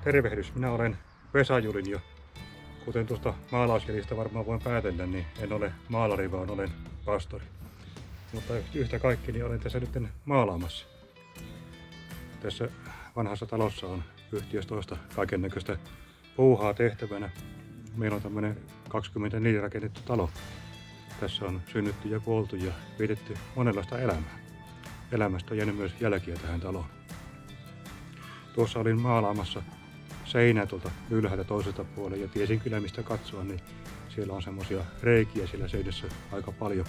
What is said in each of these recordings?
Tervehdys, minä olen Vesa Julin ja kuten tuosta maalausjäljestä varmaan voin päätellä, niin en ole maalari, vaan olen pastori. Mutta yhtä kaikki niin olen tässä nyt maalaamassa. Tässä vanhassa talossa on yhtiöstoista kaikennäköistä puuhaa tehtävänä. Meillä on tämmöinen 24 rakennettu talo. Tässä on synnytty ja kuoltu ja vietetty monenlaista elämää. Elämästä on jäänyt myös jälkiä tähän taloon. Tuossa olin maalaamassa seinää tuolta ylhäältä toiselta puolella ja tiesin kyllä mistä katsoa, niin siellä on semmosia reikiä siellä seinässä aika paljon.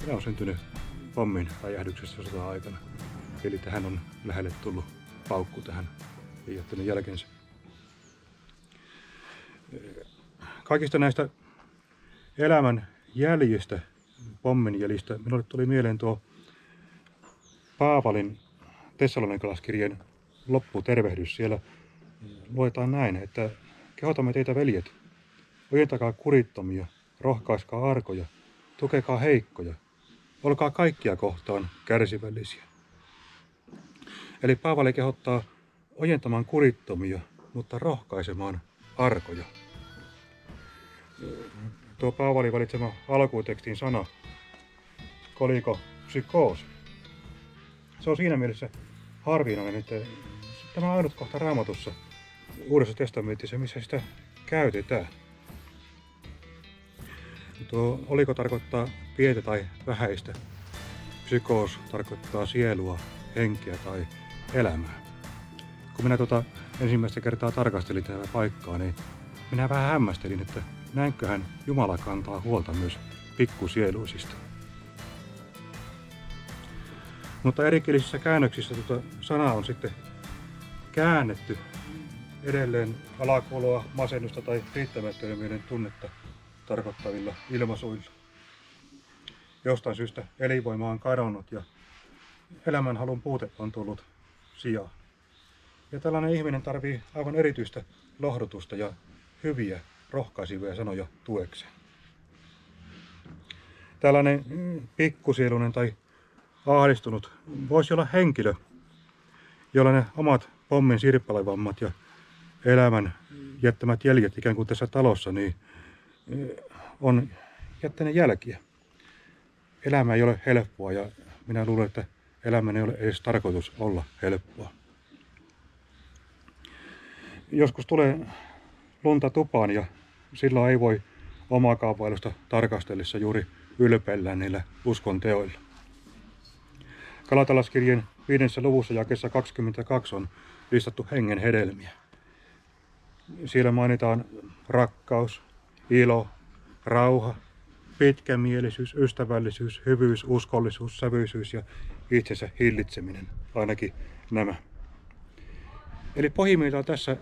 Ne on syntynyt pommin räjähdyksessä sota-aikana. Eli tähän on lähelle tullut paukku tähän ja jättänyt jälkensä. Kaikista näistä elämän jäljistä, pommin jäljistä, minulle tuli mieleen tuo Paavalin Tessalonikalaiskirjeen lopputervehdys. Siellä luetaan näin, että kehotamme teitä veljet, ojentakaa kurittomia, rohkaiskaa arkoja, tukekaa heikkoja, olkaa kaikkia kohtaan kärsivällisiä. Eli Paavali kehottaa ojentamaan kurittomia, mutta rohkaisemaan arkoja. Tuo Paavalin valitsema alkutekstin sana, koliko psykoos, se on siinä mielessä harvinainen, että tämä on ainut kohta Raamatussa Uudessa testamentissa, missä sitä käytetään. Tuo oliko tarkoittaa pientä tai vähäistä. Psykoos tarkoittaa sielua, henkeä tai elämää. Kun minä ensimmäistä kertaa tarkastelin tätä paikkaa, niin minä vähän hämmästelin, että näinköhän Jumala kantaa huolta myös pikkusieluisista. Mutta erikielisissä käännöksissä sana on sitten käännetty edelleen alakuoloa, masennusta tai riittämättömyyden tunnetta tarkoittavilla ilmaisuilla. Jostain syystä elinvoima on kadonnut ja elämänhalun puute on tullut sijaan. Ja tällainen ihminen tarvitsee aivan erityistä lohdutusta ja hyviä, rohkaisivia sanoja tuekseen. Tällainen pikkusieluinen tai ahdistunut voisi olla henkilö, jolla ne omat pommin sirppalevammat ja elämän jättämät jäljet ikään kuin tässä talossa niin on jättänyt jälkiä. Elämä ei ole helppoa ja minä luulen, että elämän ei ole edes tarkoitus olla helppoa. Joskus tulee lunta tupaan ja silloin ei voi omaa kaavailusta tarkastellessa juuri ylpeillä niillä uskon teoilla. Galatalaiskirjeen 5. luvussa jakeessa 22 on listattu hengen hedelmiä. Siellä mainitaan rakkaus, ilo, rauha, pitkämielisyys, ystävällisyys, hyvyys, uskollisuus, sävyisyys ja itsensä hillitseminen, ainakin nämä. Eli pohjimmiltaan tässä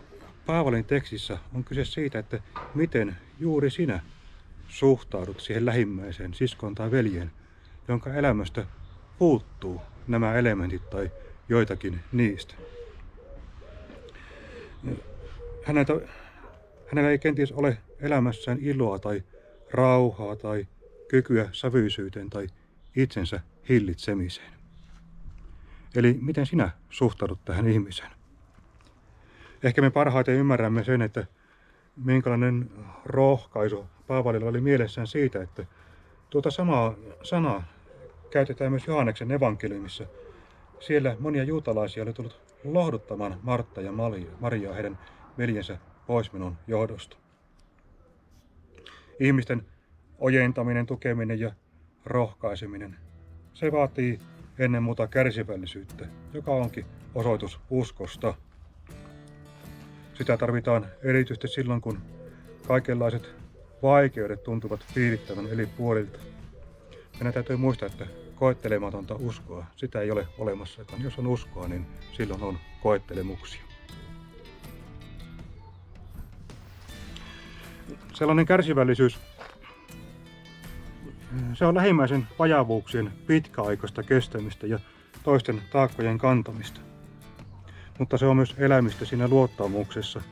Paavalin tekstissä on kyse siitä, että miten juuri sinä suhtaudut siihen lähimmäiseen, siskoon tai veljeen, jonka elämästä puuttuu nämä elementit tai joitakin niistä. Hänellä ei kenties ole elämässään iloa tai rauhaa tai kykyä sävyisyyteen tai itsensä hillitsemiseen. Eli miten sinä suhtaudut tähän ihmiseen? Ehkä me parhaiten ymmärrämme sen, että minkälainen rohkaisu Paavalilla oli mielessään siitä, että tuota samaa sanaa käytetään myös Johanneksen evankeliumissa. Siellä monia juutalaisia oli tullut lohduttamaan Martta ja Mariaa heidän veljensä poismenon johdosta. Ihmisten ojentaminen, tukeminen ja rohkaiseminen, se vaatii ennen muuta kärsivällisyyttä, joka onkin osoitus uskosta. Sitä tarvitaan erityisesti silloin, kun kaikenlaiset vaikeudet tuntuvat piirittävän eri puolilta. Meidän täytyy muistaa, että koettelematonta uskoa, sitä ei ole olemassakaan. Jos on uskoa, niin silloin on koettelemuksia. Sellainen kärsivällisyys, se on lähimmäisen vajavuuksien pitkäaikaista kestämistä ja toisten taakkojen kantamista. Mutta se on myös elämistä siinä luottamuksessa,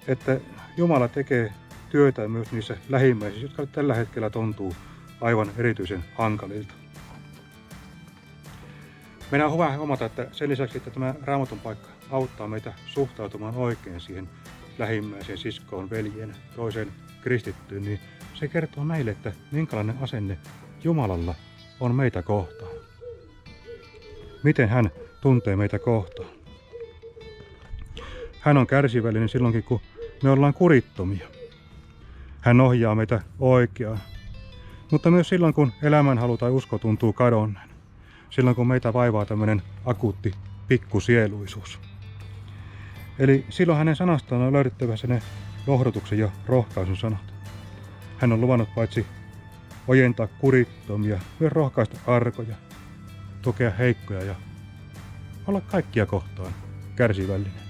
että Jumala tekee työtä myös niissä lähimmäisissä, jotka tällä hetkellä tuntuu aivan erityisen hankalilta. Meidän on hyvä huomata, että sen lisäksi, että tämä Raamatun paikka auttaa meitä suhtautumaan oikein siihen lähimmäiseen, siskoon, veljeen, toiseen kristittyyn, niin se kertoo meille, että minkälainen asenne Jumalalla on meitä kohtaan. Miten hän tuntee meitä kohtaan. Hän on kärsivällinen silloinkin, kun me ollaan kurittomia. Hän ohjaa meitä oikeaan. Mutta myös silloin, kun elämänhalu tai usko tuntuu kadonneen. Silloin, kun meitä vaivaa tämmöinen akuutti pikkusieluisuus. Eli silloin hänen sanastaan on löydettävä ne lohdutuksen ja rohkaisun sanat. Hän on luvannut paitsi ojentaa kurittomia, myös rohkaista arkoja, tukea heikkoja ja olla kaikkia kohtaan kärsivällinen.